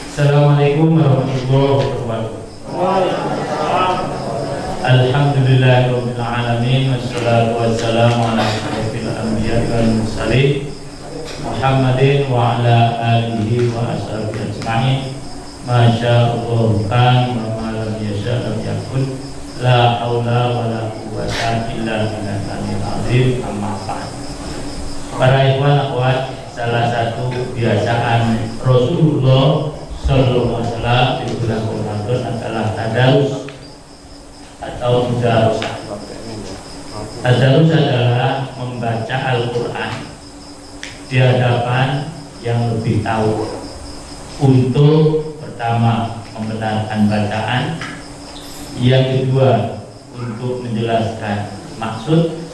Assalamualaikum warahmatullahi wabarakatuh. Alhamdulillahirabbil alamin wassalatu wassalamu ala asyrofil anbiya'i wal mursalin Muhammadin wa ala alihi wa ashabihi ajma'in. Masyaallah kan wa ma lam yasha' lam yakun. La haula wa la quwwata illa billahil azim. Amma ba'd. Para ikhwan akhwat, salah satu kebiasaan Rasulullah Sallallahu Alaihi Wasallam di bulan Ramadan adalah tadarus atau mudarasah. Tadarus adalah membaca Al-Quran di hadapan yang lebih tahu, untuk pertama membenarkan bacaan, yang kedua untuk menjelaskan maksud,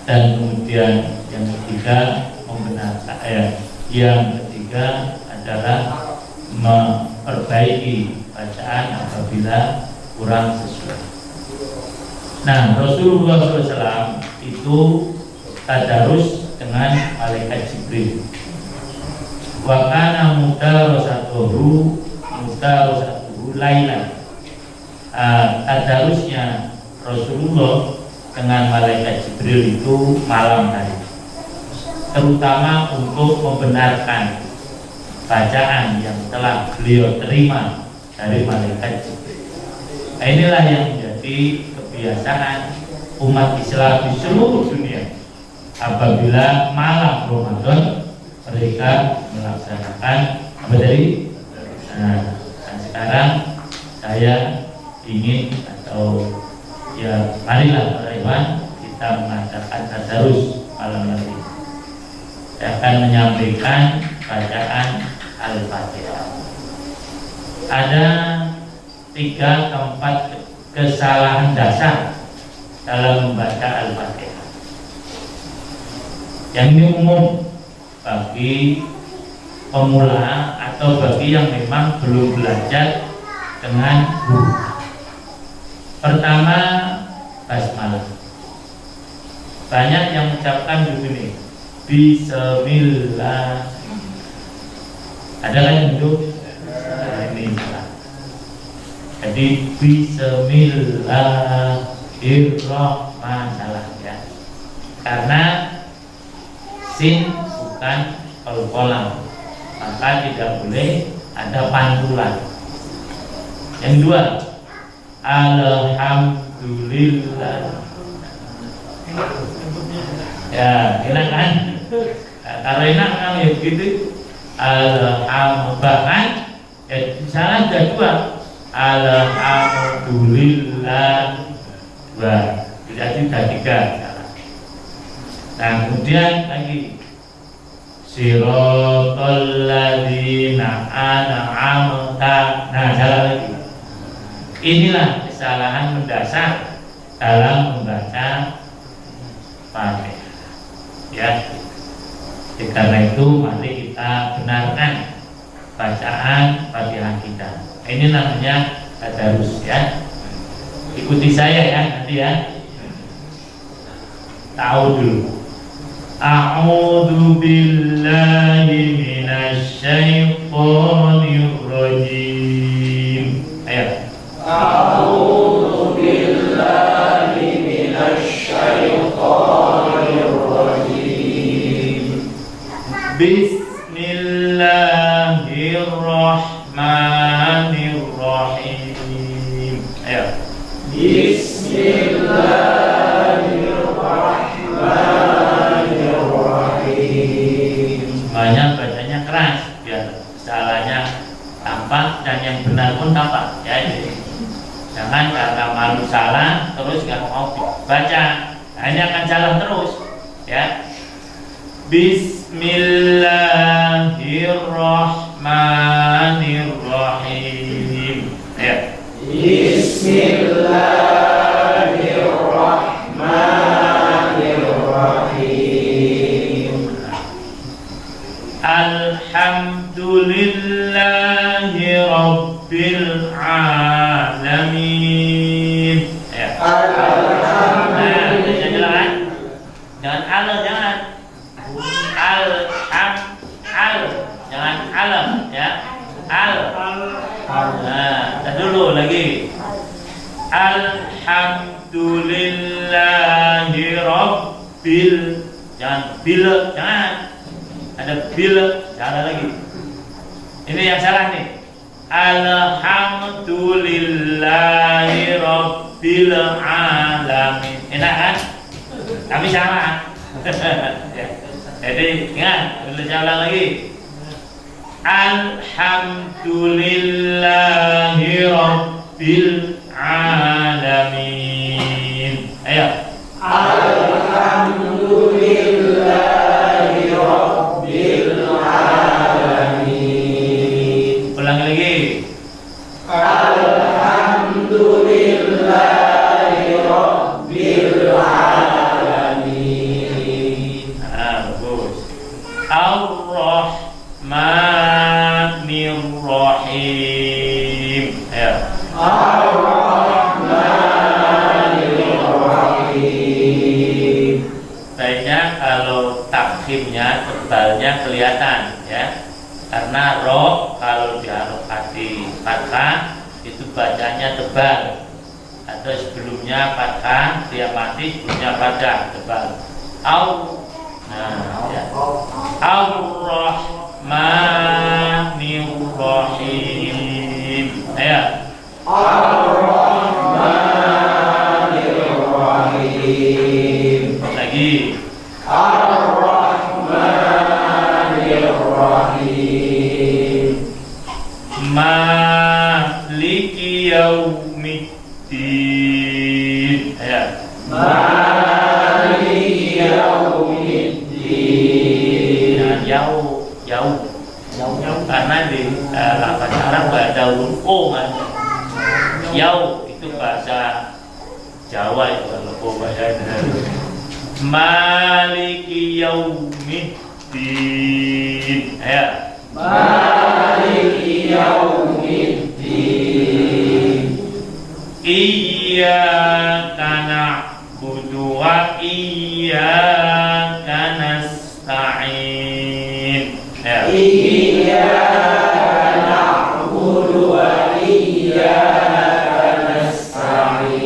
dan kemudian yang ketiga membenarkan ayat, yang ketiga adalah memperbaiki bacaan apabila kurang sesuai. Nah, Rasulullah SAW itu tadarus dengan malaikat Jibril. Wa kana mudarasatuhu lailan. Tadarusnya Rasulullah dengan malaikat Jibril itu malam hari, terutama untuk membenarkan bacaan yang telah beliau terima dari malaikat Jibril. Nah, inilah yang menjadi kebiasaan umat Islam di seluruh dunia. Apabila malam Ramadan mereka melaksanakan apa dari dan sekarang saya ingin atau ya marilah para ikhwan kita mengadakan tadarus malam hari. Saya akan menyampaikan bacaan Al-Fatihah. Ada 3-4 kesalahan dasar dalam membaca Al-Fatihah. Yang ini umum bagi pemula atau bagi yang memang belum belajar dengan guru. Pertama, basmalah. Banyak yang mengucapkan begini, Bismillah. Ada kan yang hidup? Nah, ini salah. Jadi Bismillahirrahmanirrahim salah ya. Karena sin bukan qalqalam, maka tidak boleh ada pantulan. Yang kedua, alhamdulillah. Ya, enak kan? Kalau enak kan ya begitu. Bahkan ya, salah ada 2. Alhamdulillah 2, jadi sudah 3 salah. Nah, kemudian lagi siratal ladzina an'amta. Nah, salah lagi. Inilah kesalahan mendasar dalam membaca Fatihah. Ya. Karena itu mari kita benarkan bacaan Fatihah kita. Ini namanya tadarus ya. Ikuti saya ya nanti ya. Tahu dulu. A'udzu billahi minasy syaithanir rajim. Ayo. A'udzu billahi minasy syaithanir rajim. Bismillahirrahmanirrahim. Ayo. Bismillahirrahmanirrahim. Semuanya bacanya keras biar salahnya tampak dan yang benar pun tampak. Ya, jadi jangan karena malu salah terus nggak mau baca. Nah, ini akan salah terus. Ya. Bismillahirrahmanirrahim. Ayo. Bismillahirrahmanirrahim. Alhamdulillahi rabbil alamin. Ayo. Alhamdulillah. Jangan Allah, jangan. Jangan alam ya. Nah, dulu lagi. Alhamdulillahi Rabbil. Jangan bil, jangan. Ada bil, jangan lagi. Ini yang salah nih. Alhamdulillahi Rabbil Alamin. Enak kan? Tapi salah. Ya. Jadi ingat, saya ulang lagi. Alhamdulillahi Rabbil Alamin. Ayo. Alhamdulillahi Rabbil Alamin. Ulang lagi. Alhamdulillahi Rabbil Alamin. Bagus. Ar-Rahmanir Rahim. Ayo. Ar-Rahmanir-Rahim. Baiknya kalau takhimnya tebalnya kelihatan ya. Karena roh kalau diharokati fathah itu bacanya tebal. Atau sebelumnya fathah dia mati, sebelumnya fathah tebal. Ya. Ar-Rahmanir-Rahim. Ayo. Ar-Rahmanir-Rahim. Lagi. Ar-Rahmanir-Rahim. Maliki Yaumiddin. Ayo. Maliki Yaumiddin. Jauh karena di lafaz Arab nggak ada huruf O kan. Jauh itu bahasa Jawa itu kalau O bahasa Indonesia. Maliki Yaumiddin. Ayo. Maliki Yaumiddin. Iyyaka na'budu wa iyyaka nasta'in. Iyyaka na'budu wa iyyaka nasta'in.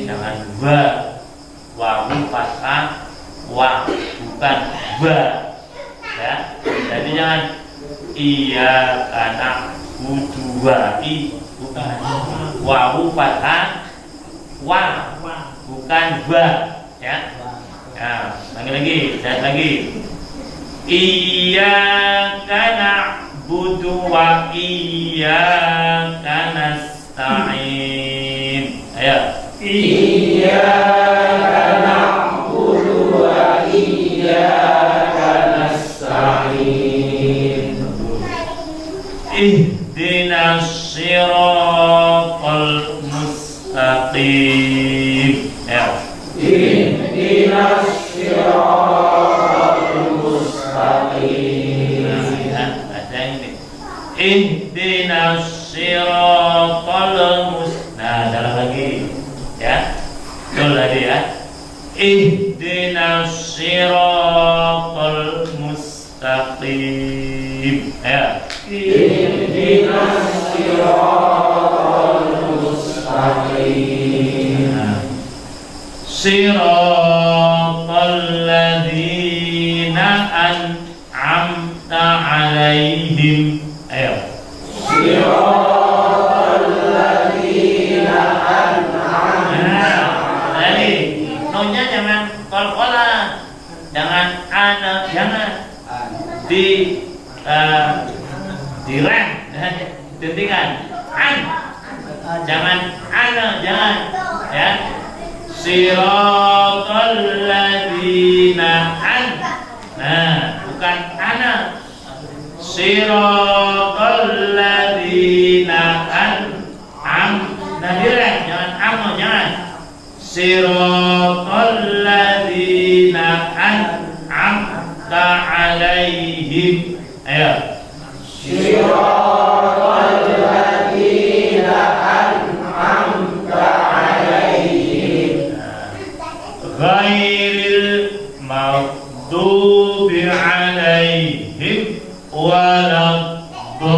Jangan wa, wawu fathah, wa bukan wa. Ya, jadi jangan iyyaka na'budu wa bukan. Wawu fathah, wa bukan wa. Ya. Nah, lagi, saya lagi. Iyyaka na'budu wa iyyaka nasta'in. Ayo. Iyyaka na'budu wa iyyaka nasta'in. Ihdinas siratal mustaqim. Ayo. Ihdinas siratal mustaqim. Ada ini. Ihdinas siratal mustaqim. Nah, dalam lagi ya. Betul tadi ya. Ihdinas siratal mustaqim. Ya. Ihdinas siratal mustaqim. Siratal ladzina an'amta 'alaihim. Ayo. Siratal ladzina an'amta. Tadi nonya jangan kol-kolan. Jangan ana, jangan direm, dihentikan. Jangan ana, jangan ya. Siratal ladzina nah, bukan ana. Siratal ladzina nah direm, jangan amma, jangan. Siratal ladzina an'amta 'alaihim. Ayo. Siratal ladzina an'amta 'alaihim. Ghairil maghdubi 'alaihim waladdallin. dolin.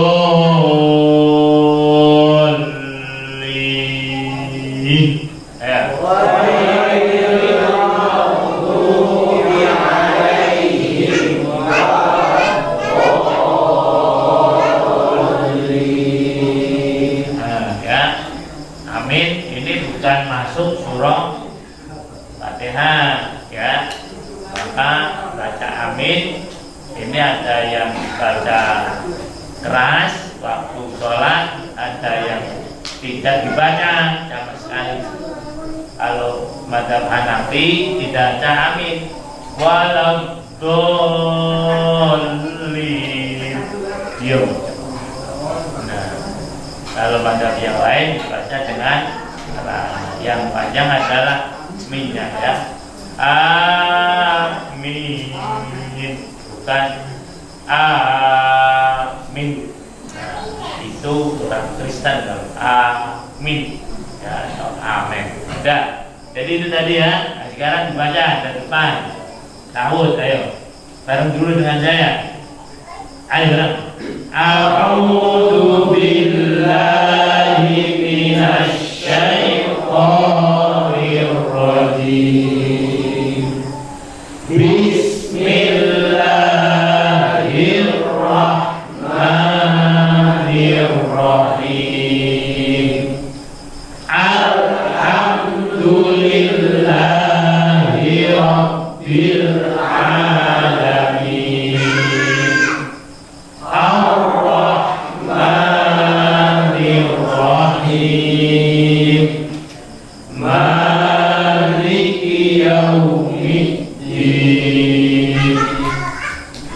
Ya. Amin ini bukan masuk surah Fatihah ya, maka baca amin ini ada yang baca keras waktu sholat, ada yang tidak dibaca sama sekali. Kalau mazhab Hanafi tidak baca amin, waladhdallin, diam. Kalau mazhab yang lain dibaca dengan yang panjang adalah minnya ya. Amin, bukan amin. Nah, itu orang Kristen kalau amin ya, atau amin. Udah. Jadi itu tadi ya. Nah, sekarang dibaca dari depan. Tahun, ayo. Bareng dulu dengan saya. Ayo bareng. A'udzu billahi minasy syaithanir rajim. Bismillahirrahmanirrahim. Alhamdulillahi rabbil alamin. Ar-Rahmanir-Rahim. Maliki yaumiddin.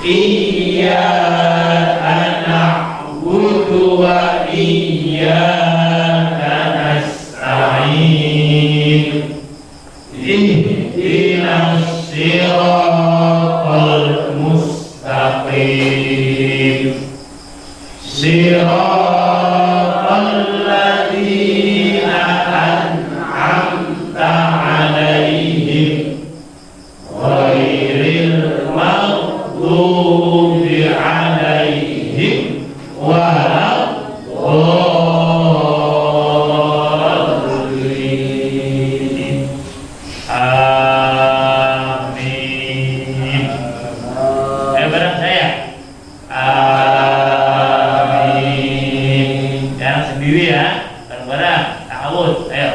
Iyyaka na'budu wa iyyaka nasta'in. Ihdinas siratal mustaqim. Siratal ladzina an'amta 'alaihim ghairil maghdubi 'alaihim waladdallin. Amin. Bareng saya. Amin. Jangan sendiri ya, bareng-bareng. Ta'awudz, ayo.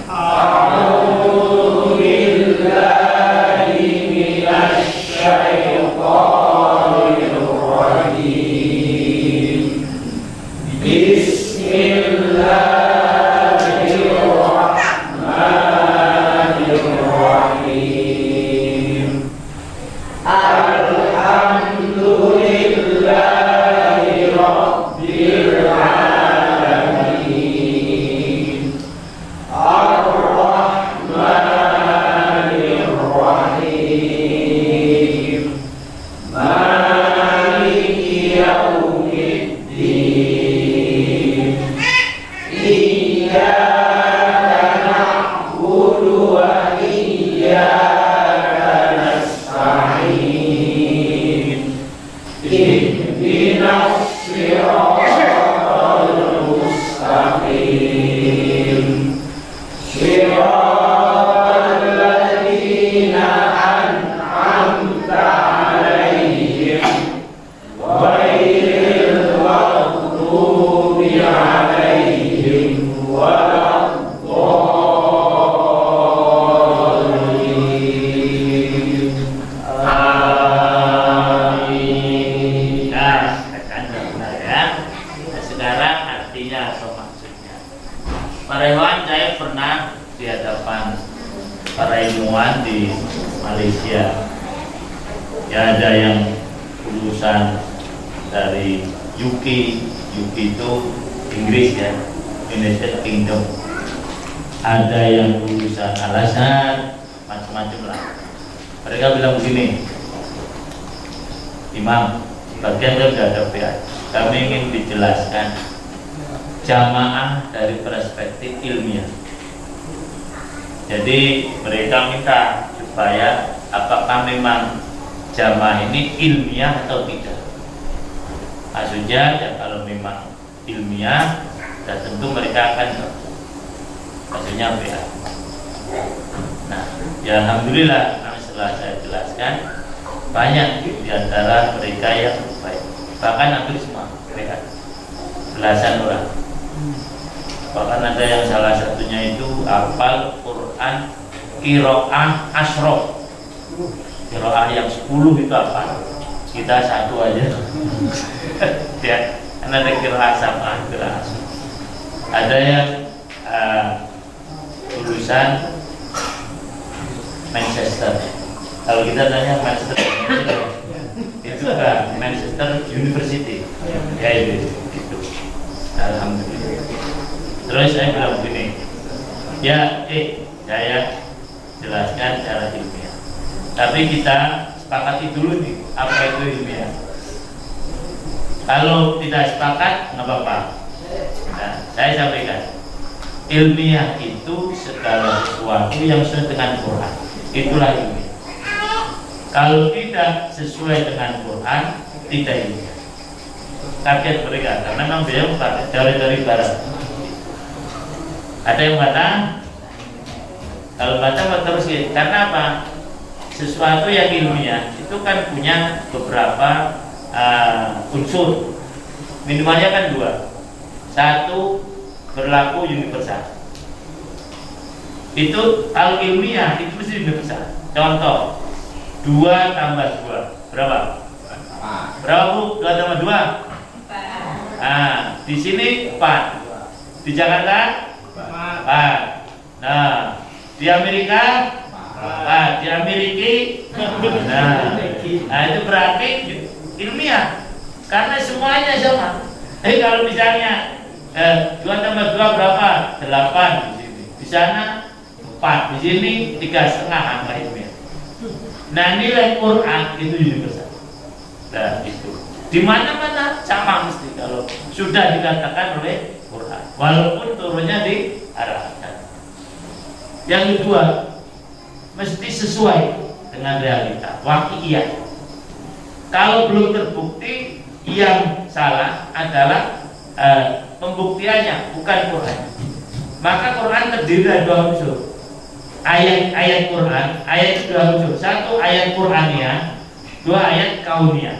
A'udzu billahi minasy syaithanir rajim. Bismillahirrahmanirrahim. Alhamdulillahi rabbil alamin. Ar-Rahmanir-Rahim. Maliki yaumiddin. Iyyaka na'budu wa iyyaka nasta'in. Ihdinas siratal mustaqim. Siratal ladzina an'amta 'alaihim ghairil maghdubi 'alaihim waladdallin. Amin. Nah, benar ya. Nah, sekarang artinya atau maksudnya. Para hewan, saya pernah di hadapan para ilmuwan di Malaysia. Ya, ada yang lulusan dari UK itu Inggris ya, United Kingdom. Ada yang lulusan Al-Azhar, macam-macam lah. Mereka bilang begini, Imam, bagian kan sudah ada PA. Kami ingin dijelaskan jamaah dari perspektif ilmiah. Jadi mereka minta supaya apakah memang jamaah ini ilmiah atau tidak. Maksudnya ya kalau memang ilmiah, dan tentu mereka akan maksudnya BA. Nah, ya alhamdulillah setelah saya jelaskan banyak di antara mereka yang baik, bahkan hampir semua BA, belasan orang. Bahkan ada yang salah satunya itu hafal Quran qiraah asyroh, qiraah yang 10 itu apa? Kita satu aja. Ya, karena ada qiraah sama, qiraah asyroh. Ada yang lulusan Manchester. Kalau kita tanya Manchester, itu kan Manchester University. Ya itu. Alhamdulillah. Terus saya bilang begini, ya saya jelaskan secara ilmiah. Tapi kita sepakati dulu nih apa itu ilmiah. Kalau tidak sepakat nggak apa-apa. Nah, saya sampaikan, ilmiah itu segala sesuatu yang sesuai dengan Quran. Itulah ilmiah. Kalau tidak sesuai dengan Quran, tidak ilmiah. Kaget mereka karena memang beliau dari barat. Ada yang baca, kalau baca terus ya. Karena apa? Sesuatu yang ilmiah itu kan punya beberapa unsur. Minimalnya kan 2. 1, berlaku universal. Itu kalau ilmiah itu mesti universal. Contoh 2 tambah 2 berapa? Berapa Bu? 2 tambah 2? 4. Nah, di sini 4. Di Jakarta 4. Nah, di Amerika 4. Di Amerika nah itu berarti ilmiah karena semuanya sama. Kalau misalnya 2 tambah 2 berapa? 8 di sini. Di sana 4, di sini 3,5 angka ilmiah. Nah, nilai Quran itu universal. Nah, itu di mana-mana sama mesti kalau sudah dikatakan oleh Quran, walaupun turunnya di Arabkan. Yang kedua, mesti sesuai dengan realita, waqi'iyah. Kalau belum terbukti, yang salah adalah pembuktiannya, bukan Quran. Maka Quran terdiri dari 2 unsur. Ayat-ayat Quran, ayat 2 unsur. 1 ayat Qur'aniyah, 2 ayat kauniyah.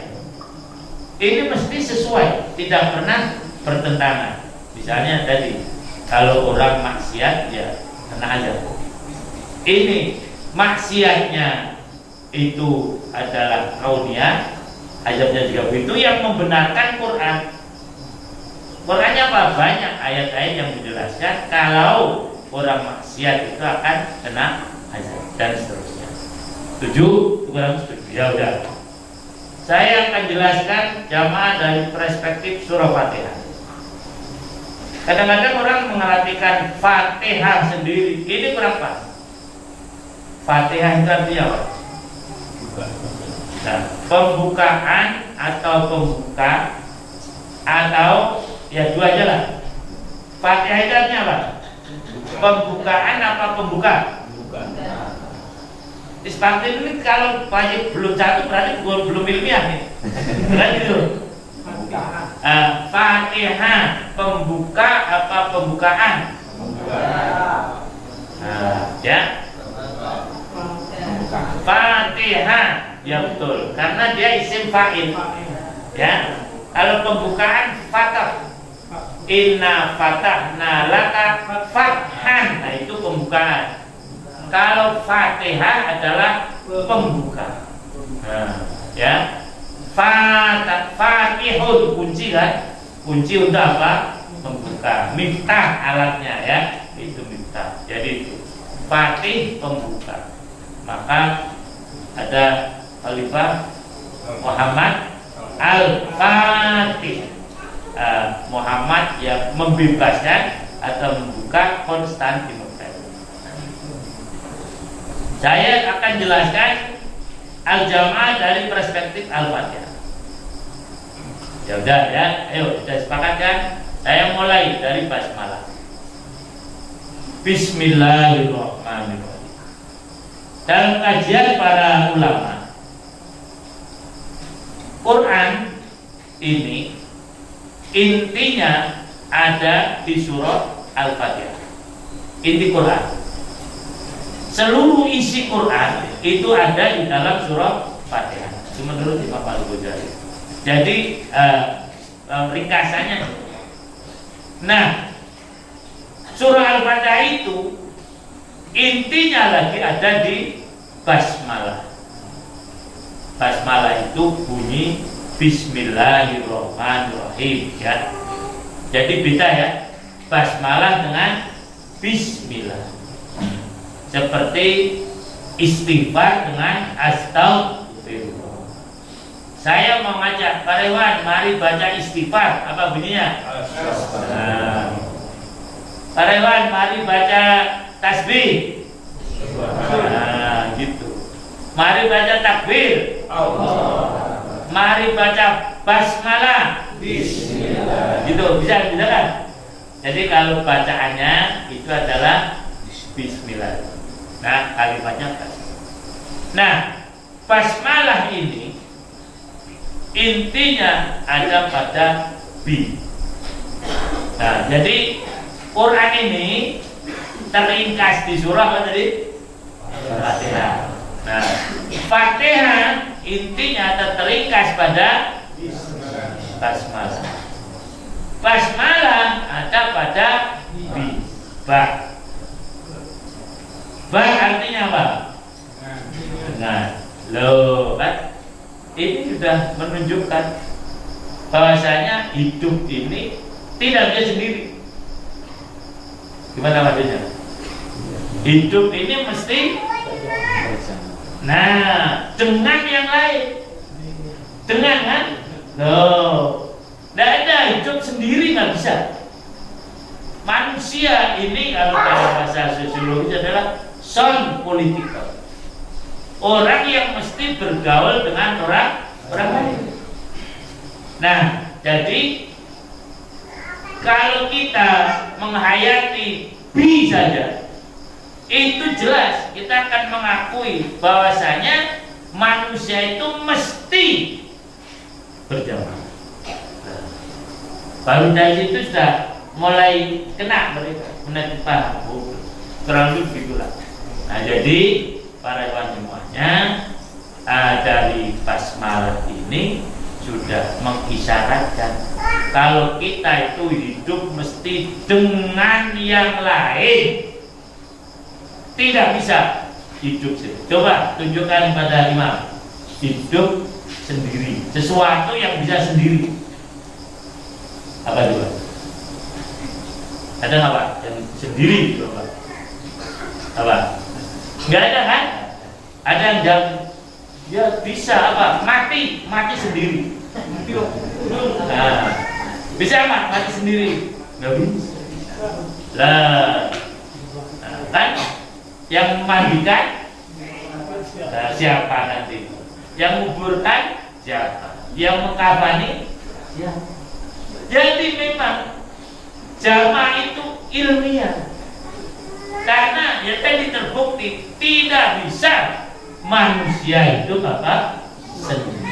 Ini mesti sesuai, tidak pernah bertentangan. Misalnya tadi, kalau orang maksiat ya kena azab. Ini maksiatnya itu adalah kauniyah, azabnya juga begitu. Yang membenarkan Quran, Qurannya apa? Banyak ayat-ayat yang menjelaskan kalau orang maksiat itu akan kena azab dan seterusnya. Setuju? Kurang setuju? Ya udah. Saya akan jelaskan jamaah dari perspektif surah Fatihah. Kadang-kadang orang mengartikan Fatihah sendiri, ini kurang pas. Fatihah itu artinya apa? Nah, pembukaan atau pembuka atau ya 2 aja lah. Fatihah itu artinya apa? Pembukaan apa pembuka? Seperti ini kalau wajib belum 1 berarti belum ilmiah nih. Kan gitu. Fatihah pembuka apa pembukaan? Ya. Fatihah ya betul karena dia isim fa'il. Ya. Kalau pembukaan fatah. Inna fatahna laka fathan. Nah itu pembukaan. Kalau Fatihah adalah pembuka. Nah, ya. Fatihun kunci kan? Kunci untuk apa? Membuka. Miftah alatnya ya. Itu miftah. Jadi itu Fatih pembuka. Maka ada Khalifah Muhammad Al-Fatih. Muhammad yang membebaskan atau membuka Konstantinopel. Saya akan jelaskan al-jamaah dari perspektif al-Fatihah. Ya udah ya, ayo sudah sepakat kan? Saya mulai dari basmalah. Bismillahirrahmanirrahim. Dalam kajian para ulama, Quran ini intinya ada di surah Al-Fatihah. Inti Quran. Seluruh isi Quran itu ada di dalam surah Fatihah. Itu menurut Imam Al-Ghazali. Jadi ringkasannya. Nah, surah Al-Fatihah itu intinya lagi ada di basmalah. Basmalah itu bunyi Bismillahirrahmanirrahim, ya. Jadi beda ya, basmalah dengan bismillah. Seperti istighfar dengan astagfirullah. Saya mau ngajak Pak Rewan, mari baca istighfar. Apa bunyinya? Nah, Pak Rewan, mari baca tasbih. Nah, gitu. Mari baca takbir. Mari baca basmalah. Bismillah. Gitu, bisa kan? Jadi kalau bacaannya itu adalah bismillah. Nah, kalimatnya basmalah. Nah, basmalah ini intinya ada pada bi. Nah, jadi Quran ini teringkas di surah apa tadi? Fatihah. Nah, Fatihah intinya teringkas pada basmalah. Basmalah ada pada bi. Ba. Ba artinya apa? Dengan. Loh, kan? Ini sudah menunjukkan bahwasanya hidup ini tidak bisa sendiri. Gimana maksudnya? Hidup ini mesti dengan yang lain. Dengan kan? Loh, tidak ada hidup sendiri, nggak bisa. Manusia ini kalau dalam bahasa sosiologi adalah son politikal. Orang yang mesti bergaul dengan orang lain. Nah, jadi kalau kita menghayati bi saja, itu jelas kita akan mengakui bahwasanya manusia itu mesti berjamaah. Nah, baru dari situ sudah mulai kena mereka, mulai paham. Kurang lebih begitulah. Nah, jadi para hewan semuanya dari basmalah ini sudah mengisyaratkan kalau kita itu hidup mesti dengan yang lain, tidak bisa hidup sendiri. Coba tunjukkan pada Imam hidup sendiri, sesuatu yang bisa sendiri. Apa juga? Ada nggak Pak yang sendiri? Coba. Apa? Nggak ada kan? Ada yang dia bisa apa? Mati sendiri. Nah, bisa mati sendiri? Nggak bisa. Lah, kan? Yang memandikan siapa nanti? Yang menguburkan siapa? Yang mengkafani siapa? Jadi memang jamaah itu ilmiah. Karena ya tadi terbukti tidak bisa manusia itu apa sendiri.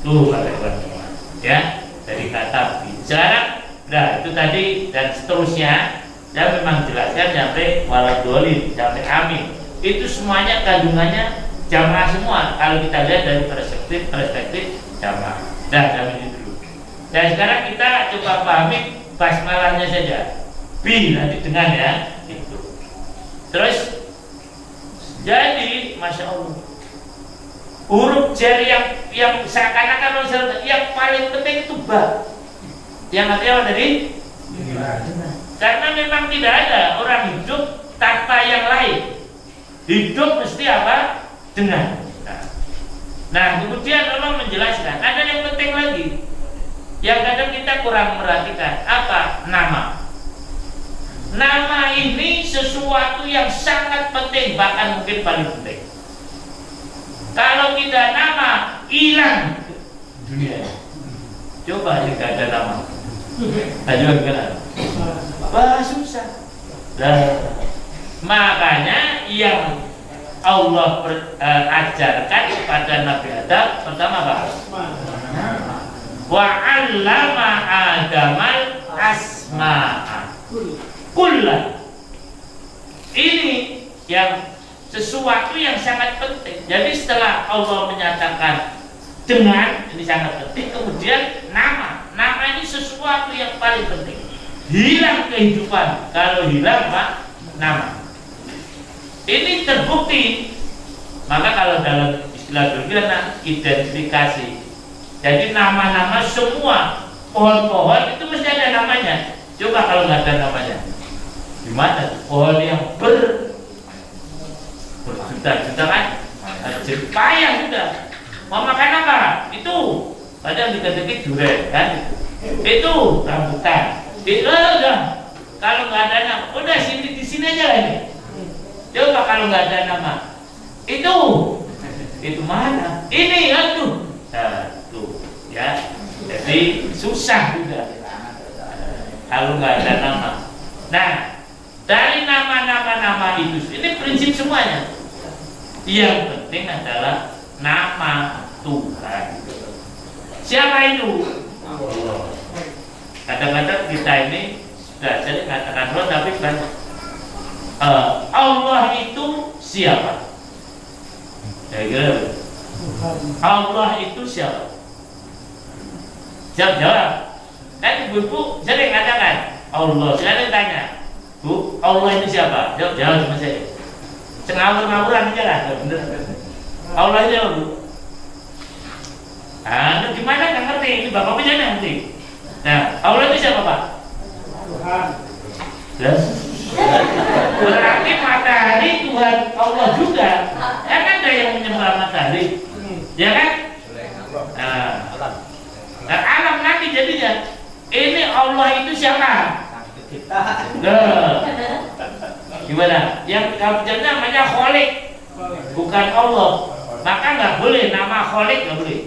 Tuh kawan-kawan, ya dari kata bi. Sekarang, nah itu tadi dan seterusnya. Saya memang jelaskan sampai waladolin, sampai amin. Itu semuanya kandungannya jamaah semua. Kalau kita lihat dari perspektif jamaah. Nah, sampai itu dulu. Dan sekarang kita coba pahami basmalahnya saja. Bi nanti dengan ya. Itu. Terus jadi masya Allah huruf jari yang seakan-akan yang paling penting itu ba. Yang artinya apa tadi? Karena memang tidak ada orang hidup tanpa yang lain. Hidup mesti apa? Dengan. Nah, kemudian Allah menjelaskan ada yang penting lagi yang kadang kita kurang merhatikan. Apa? Nama. Nama ini sesuatu yang sangat penting, bahkan mungkin paling penting. Kalau tidak nama, hilang dunia. Coba jika ada nama. Ayo kenal. Wah, susah. Makanya yang Allah ajarkan kepada Nabi Adam pertama apa? wa 'allama Adamal asma'a kullah. Ini yang sesuatu yang sangat penting. Jadi setelah Allah menyatakan dengan, ini sangat penting, kemudian nama ini sesuatu yang paling penting. Hilang kehidupan kalau hilang nama. Ini terbukti. Maka kalau dalam istilah berkira identifikasi. Jadi nama-nama semua pohon-pohon itu mesti ada namanya. Coba kalau nggak ada namanya, gimana? Pohon yang berjuta-juta kan, payah sudah. Mau makan apa? Itu kadang dikatakan durian kan? Itu rambutan. Udah. Kalau nggak ada nama, udah di sini aja lah ini. Coba kalau nggak ada nama, itu mana? Ini aduh. Tuh ya. Jadi susah juga kalau nggak ada nama. Nah, dari nama itu, ini prinsip semuanya. Yang penting adalah nama Tuhan. Siapa itu? Allah. Kadang-kadang kita ini sudah jadi katakan Allah, tapi kan Allah itu siapa? Allah itu siapa? Jawab. Kan ibu-ibu sering katakan Allah. Sekarang tanya, Bu, Allah itu siapa? Jawab sama saya. Ngawur-ngawuran aja lah, bener. Allah itu apa, Bu? Gimana nggak ngerti? Ini bapak punya ngerti. Nah, Allah itu siapa, Pak? Tuhan. Berarti matahari Tuhan Allah juga. Kan ada yang menyembah matahari, ya kan? Nah, alam nanti jadinya. Ini Allah itu siapa? Gimana? Yang kamu namanya Kholik, bukan Allah. Maka nggak boleh nama Kholik, nggak boleh.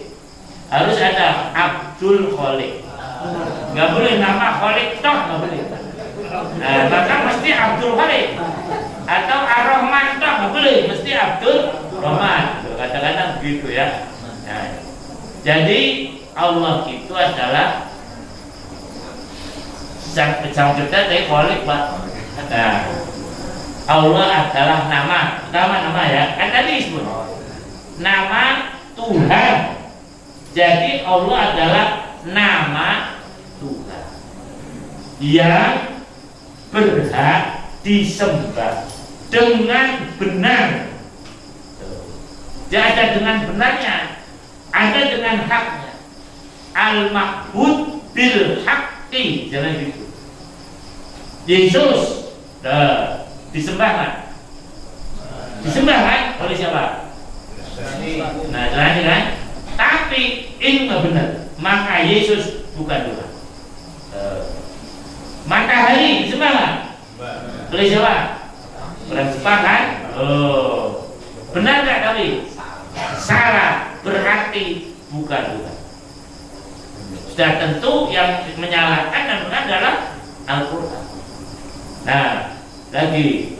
Harus ada Abdul Kholik. Nggak boleh nama Kholik toh, nggak boleh. Nah, maka mesti Abdul Kholik atau Ar-Rahman toh, nggak boleh. Mesti Abdul Rahman. Kadang-kadang begitu ya. Nah, jadi Allah itu adalah sang pencipta dari Kholik, Pak. Nah, Allah adalah nama ya. Kan tadi disebut nama Tuhan. Jadi Allah adalah nama Tuhan yang berhak disembah dengan benar. Tidak ada dengan benarnya, ada dengan haknya. Al-ma'bud bil haqqi, jangan gitu. Yesus disembah kan? Disembah kan? Oleh siapa? Nah, jangan kan? Tapi ini nggak benar. Maka Yesus bukan Tuhan. Matahari disembah kan? Oleh siapa? Bersembah kan? Benar nggak tapi? Salah, berarti bukan Tuhan. Sudah tentu yang menyalahkan dan benar adalah Al-Quran. Nah, lagi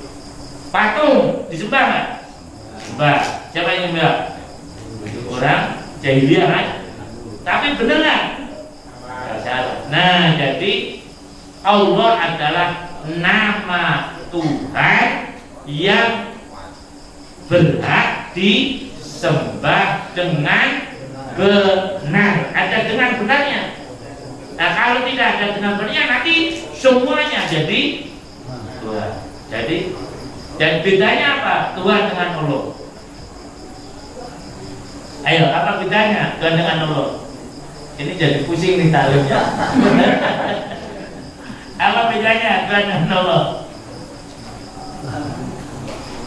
patung disembah kan? Sembah. Siapa yang nyembah? Orang jahiliyah kan? Tapi benar kan? Salah. Nah, jadi Allah adalah nama Tuhan yang berhak disembah dengan benar. Ada dengan benarnya. Nah, kalau tidak ada dengan benarnya, nanti semuanya jadi Tuhan. Jadi, dan bedanya apa? Tuhan dengan Allah. Ayo, apa bedanya Tuhan dengan Allah? Ini jadi pusing nih talunya. Apa bedanya Tuhan dengan Allah?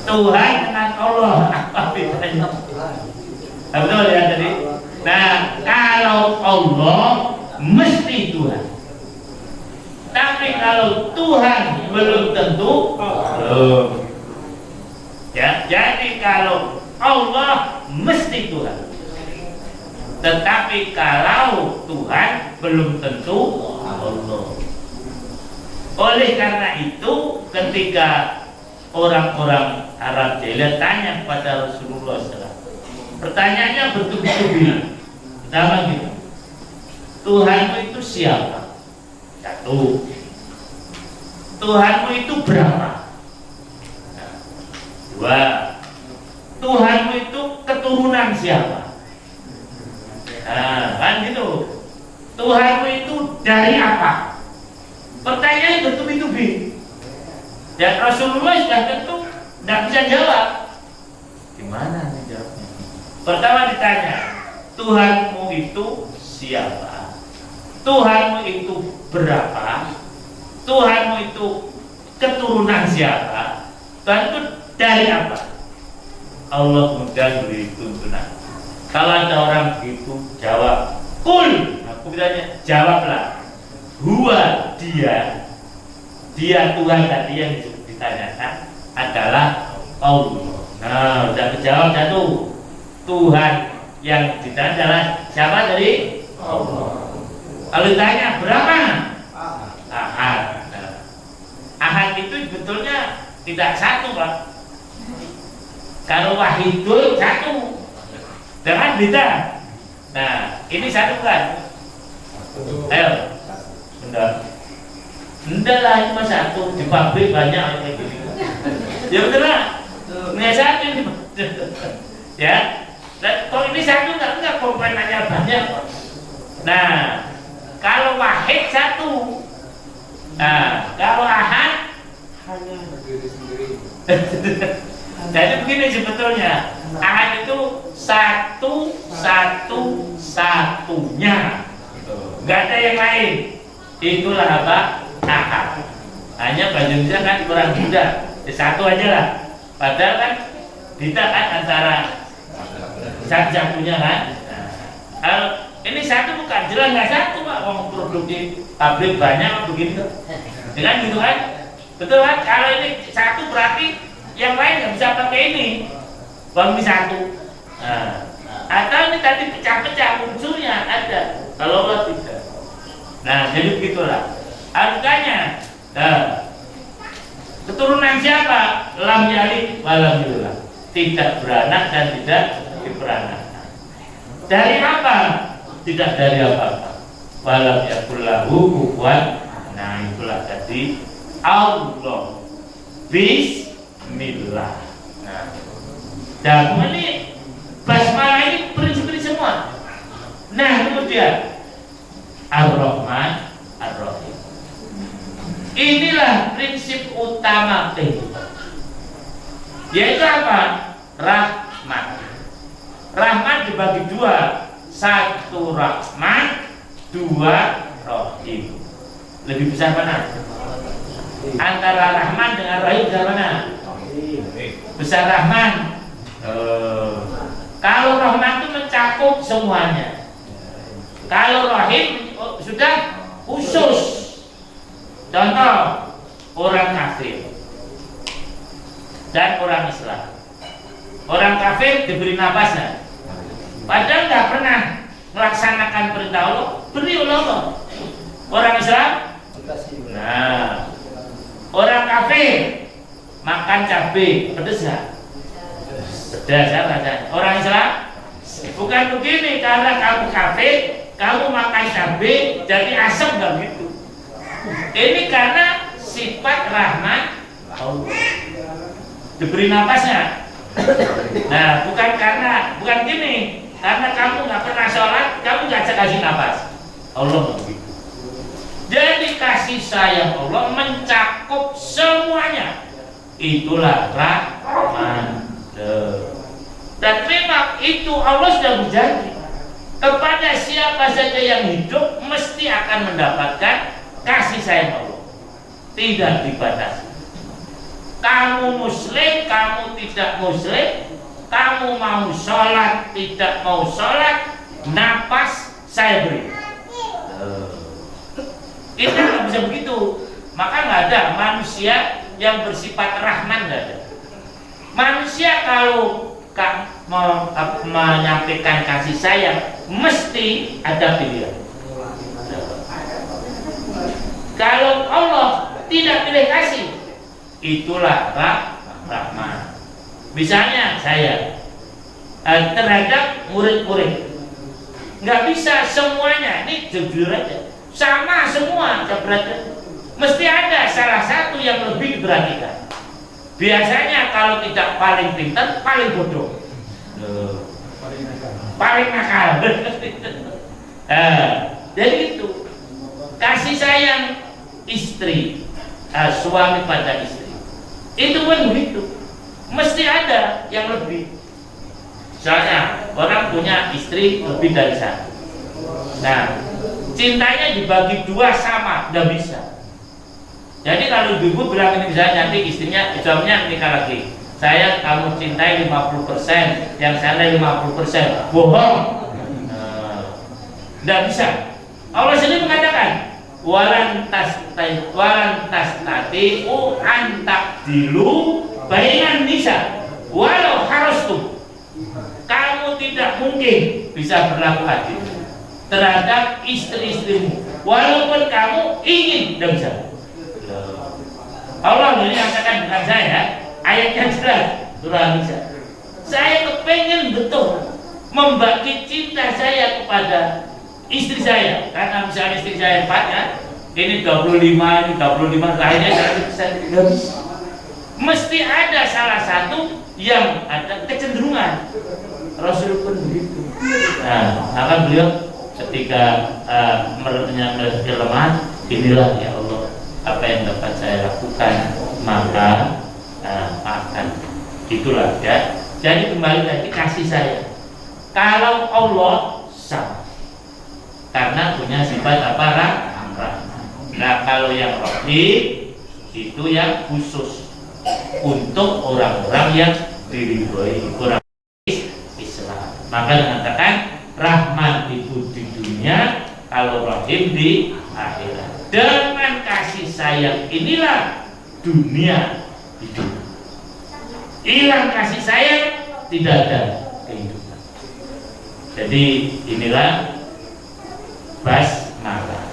Tuhan dengan Allah, apa bedanya? Betul ya tadi? Nah, kalau Allah mesti Tuhan. Tapi kalau Tuhan belum tentu belum. Ya, jadi kalau Allah mesti Tuhan. Tetapi kalau Tuhan belum tentu Allah. Oleh karena itu, ketika orang-orang Arab jahiliyah tanya kepada Rasulullah SAW, pertanyaannya bertubi-tubi. Pertama gitu, Tuhanmu itu siapa? Satu. Tuhanmu itu berapa? Nah, dua. Tuhanmu itu keturunan siapa? Nah, kan gitu. Tuhanmu itu dari apa? Pertanyaan bertubi-tubi. Dan Rasulullah sudah tentu tidak bisa jawab. Gimana nih jawabnya? Pertama ditanya, Tuhanmu itu siapa? Tuhanmu itu berapa? Tuhanmu itu keturunan siapa? Tuhan itu dari apa? Allah kemudian beri tuntunan. Kalau ada orang begitu jawab, kul. Aku bertanya, jawablah. Huwa dia Tuhan tadi yang ditanyakan adalah Allah. Nah, udah kejawab satu. Tuhan yang ditanya adalah siapa tadi? Allah. Kalau ditanya berapa? Ahad. Nah, ahad itu sebetulnya tidak satu, Pak. Kalau wahidul satu, dengan beda. Nah, ini satu kan? Ayo, benar. Enggak lah, cuma satu. Di pabrik banyak kayak gini. Ya betul lah. Ini satu ini. Ya. Dan kalau ini satu enggak komponennya banyak. Nah, kalau wahid satu. Nah, kalau ahad hanya berdiri sendiri. Jadi begini sebetulnya, ahad itu satunya, nggak ada yang lain. Itulah apa? Ahad. Hanya bahasa Indonesia kan kurang mudah, satu aja lah. Padahal kan kita kan antara satunya kan. Kalau ini satu bukan jelas nggak satu, Pak. Wong produksi pabrik banyak begitu. Dengan gitu kan? Betul kan? Kalau ini satu berarti yang lain nggak bisa pakai ini. Bang ini satu. Nah, atau ini tadi pecah-pecah unsurnya ada. Kalau Allah tidak. Nah, jadi begitulah. Artinya, keturunan siapa? Lam yalid walam yulad. Tidak beranak dan tidak diperanakan. Dari apa? Tidak dari apa-apa. Walam yakul lahu kufuwan. Nah, itulah tadi Allah. Bismillah. Nah, dan ini basmalah ini prinsip semua. Nah, kemudian Ar-Rahman, Ar-Rahim. Inilah prinsip utama kehidupan. Yaitu apa? Rahmat. Rahmat dibagi dua. Satu Rahman, dua Rahim. Lebih besar mana? Antara Rahman dengan Rahim besar mana? Besar Rahman. Kalau Rahman itu mencakup semuanya. Kalau Rahim sudah khusus. Contoh, orang kafir dan orang Islam. Orang kafir diberi nafasnya, padahal nggak pernah melaksanakan perintah Allah, beri oleh Allah. Orang Islam, nah, orang kafir makan cabai pedas nggak? Pedas ya rasanya. Orang Islam bukan begini, karena kamu kafir, kamu makan cabai jadi asam nggak gitu. Ini karena sifat rahmat Allah, diberi nafasnya. Nah, bukan gini, karena kamu nggak pernah sholat, kamu nggak kasih nafas. Allah begitu. Jadi kasih sayang Allah mencakup semuanya. Itulah Rahman. Dan memang itu Allah sudah berjanji kepada siapa saja yang hidup mesti akan mendapatkan kasih sayang Allah, tidak dibatasi. Kamu muslim, kamu tidak muslim, kamu mau sholat, tidak mau sholat, nafas saya beri. Kita nggak bisa begitu. Maka nggak ada manusia yang bersifat rahman, nggak ada. Manusia kalau menyampaikan kasih sayang mesti ada pilihan. Kalau Allah tidak pilih kasih, itulah rahman. Misalnya saya terhadap murid-murid Nggak bisa semuanya. Ini jujur aja, sama semua beratnya. Mesti ada salah satu yang lebih diperhatikan. Biasanya kalau tidak paling pintar, paling bodoh, paling nakal. Jadi itu kasih sayang istri, suami pada istri, itu pun begitu. Mesti ada yang lebih. Misalnya orang punya istri lebih dari satu. Nah, cintanya dibagi dua sama, nggak bisa. Jadi kalau ibu bilang ini misalnya nanti istrinya, suaminya nikah lagi, saya kamu cintai 50%, yang sana 50%, bohong. Nggak bisa. Allah sendiri mengatakan, walan tas tati antak dilu bainan nisa walau harus tuh, kamu tidak mungkin bisa berlaku adil terhadap istri-istrimu walaupun kamu ingin, tidak bisa. Allah ini katakan bukan saya, ayatnya jelas surah Nisa. Saya kepengen betul membagi cinta saya kepada istri saya, karena misalnya istri saya 4 ya, ini 25, ini 25, lainnya saya tidak bisa. Mesti ada salah satu yang ada kecenderungan. Rasul pun begitu. Nah, maka beliau ketika melihat kelemahan, inilah ya Allah, apa yang dapat saya lakukan, maka maafkan. Itulah ya. Jadi kembali lagi kasih saya. Kalau Allah sama, karena punya sifat apa? Rahmat. Nah, kalau yang rahim itu yang khusus untuk orang-orang yang diridhoi, orang Islam. Maka dikatakan rahmat itu di dunia, kalau rahim di akhirat. Dengan kasih sayang inilah dunia hidup. Hilang kasih sayang, tidak ada kehidupan. Jadi inilah basmalah.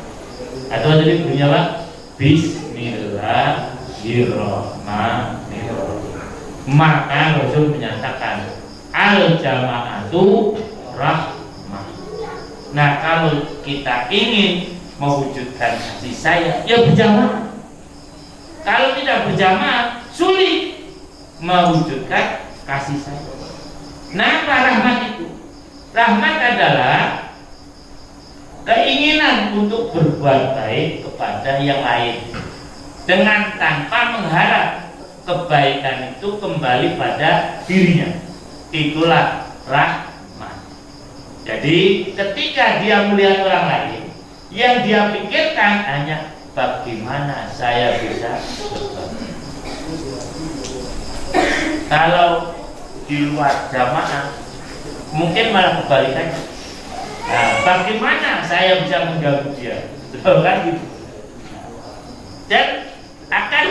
Atau tadi bunyinya apa? Bismillahirrahmanirrahim. Maka Rasul menyatakan al jama'atu rahmah. Nah, kalau kita ingin mewujudkan kasih sayang, ya berjamaah. Kalau tidak berjamaah, sulit mewujudkan kasih sayang. Nah, apa rahmat itu? Rahmat adalah keinginan untuk berbuat baik kepada yang lain dengan tanpa mengharap kebaikan itu kembali pada dirinya. Itulah rahmat. Jadi ketika dia melihat orang lain, yang dia pikirkan hanya bagaimana saya bisa berbagi. Kalau di luar jamaah mungkin malah kebalikannya. Nah, bagaimana saya bisa mengganggu dia? Kan gitu. Dan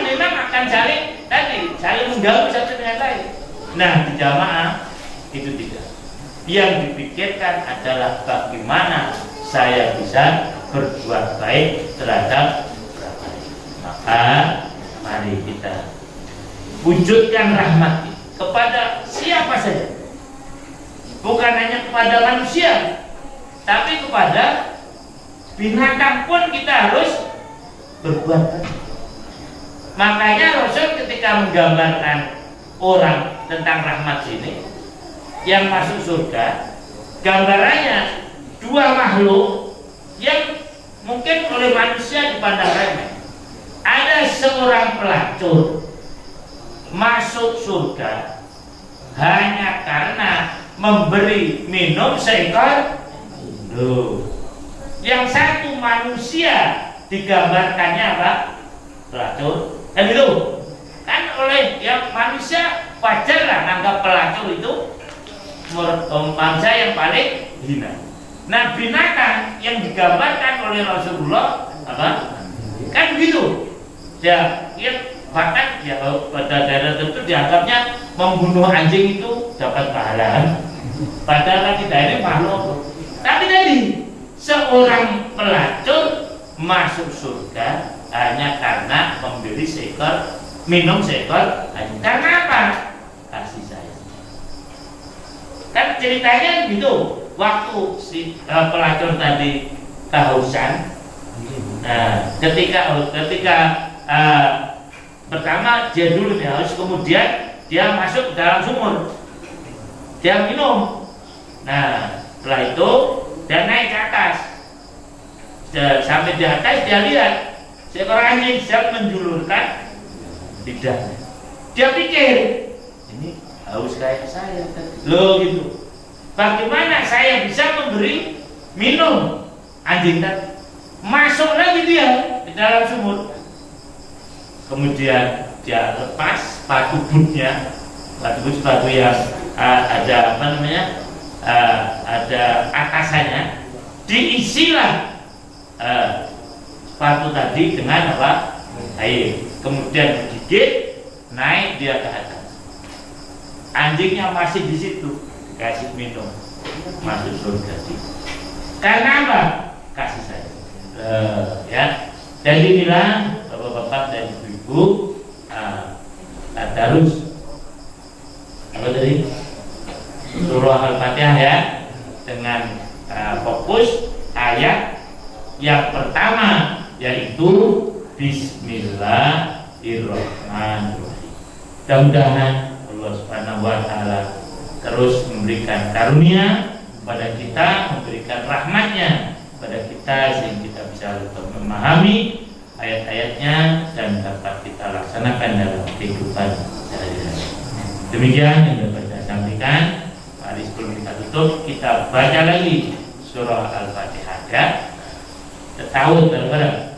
memang akan saling mengganggu satu dengan lain. Nah, di jamaah itu tidak. Yang dipikirkan adalah bagaimana saya bisa berbuat baik terhadap orang lain. Maka mari kita wujudkan rahmat kepada siapa saja. Bukan hanya kepada manusia, tapi kepada binatang pun kita harus berbuat baik. Makanya Rasul ketika menggambarkan orang tentang rahmat ini yang masuk surga, gambarannya dua makhluk yang mungkin oleh manusia dipandang remeh. Ada seorang pelacur masuk surga hanya karena memberi minum seekor loh. Yang satu manusia digambarkannya apa? Pelacur. Kan itu kan oleh yang manusia wajar lah anggap pelacur itu manusia yang paling hina. Nah, binatang yang digambarkan oleh Rasulullah apa? Kan begitu. Ya, bahkan ya pada daerah tertentu dianggapnya membunuh anjing itu dapat pahala. Padahal kita ini makhluk. Tapi tadi seorang pelacur masuk surga hanya karena membeli minum seekor anjing. Karena apa? Kasih sayang. Kan ceritanya gitu. waktu si pelacur tadi kehausan, nah ketika pertama dia dulu nih haus, kemudian dia masuk ke dalam sumur, dia minum. Nah setelah itu dia naik ke atas, sampai di atas dia lihat seekor anjing sedang menjulurkan lidahnya. Dia pikir ini haus kayak saya loh gitu. Bagaimana saya bisa memberi minum anjing tadi? Masuk lagi dia di dalam sumur. Kemudian dia lepas sepatu bootnya, sepatu yang ada apa namanya, ada atasannya, diisilah sepatu tadi dengan apa? Air. Kemudian digigit, naik dia ke atas. Anjingnya masih di situ, kasih minum, masuk surga. Karena apa? Kasih sayang. Ya. Dan inilah bapak-bapak dan ibu-ibu, tadarus apa tadi? Surah Al-Fatihah ya, dengan fokus ayat yang pertama yaitu Bismillahirrahmanirrahim. Mudah-mudahan Allah Subhanahu wa taala terus memberikan karunia kepada kita, memberikan rahmatnya kepada kita sehingga kita bisa memahami ayat-ayatnya dan dapat kita laksanakan dalam kehidupan sehari-hari. Demikian yang dapat saya sampaikan. Mari sebelum kita tutup, kita baca lagi surah Al-Fatihah ya. Tahun bareng-bareng.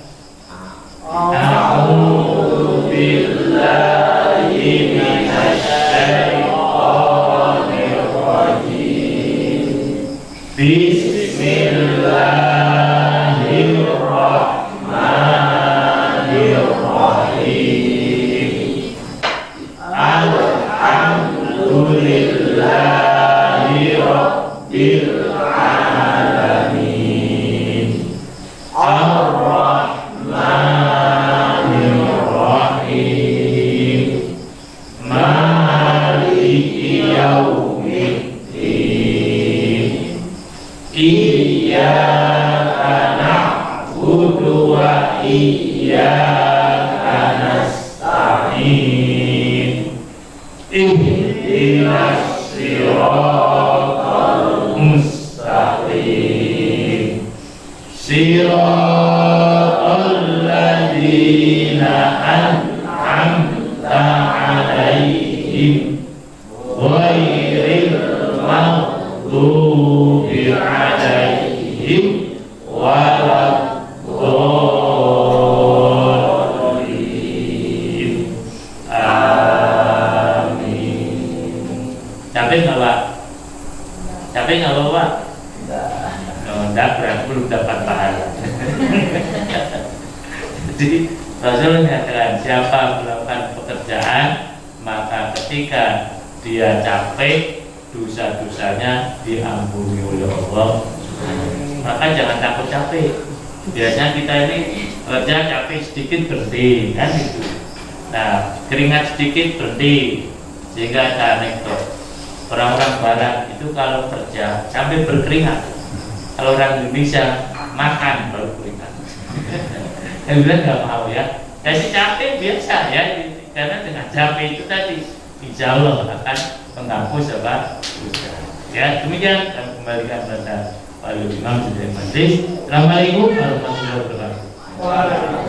A'udzu billahi minasy syaithanir rajim. Bismillahirrahmanirrahim. Alhamdulillahi rabbil alamin. Ar-Rahmanir-Rahim. Maliki yaumiddin. Iyyaka na'budu wa iyyaka nasta'in. Ihdinas siratal mustaqim. Siratal ladzina an'amta 'alaihim ghairil maghdubi 'alaihim waladdallin. Amin. Capek nggak Pak? Capek nggak Pak? Enggak, belum dapat pahala. Jadi Rasul mengatakan siapa melakukan pekerjaan maka ketika dia capek dosa-dosanya diampuni oleh Allah. Maka jangan takut capek. Biasanya kita ini kerja capek sedikit berhenti kan gitu. Nah keringat sedikit berhenti sehingga ada anekdot. Orang-orang Barat itu kalau kerja sampai berkeringat. Kalau orang Indonesia makan baru keringat. Yang bilang nggak mau ya. Jadi capek biasa ya, karena dengan capek itu tadi insya Allah akan menghapus apa dosa. Ya demikian kami kembalikan pada Pak Imam Sudah Majlis. Assalamualaikum warahmatullahi wabarakatuh.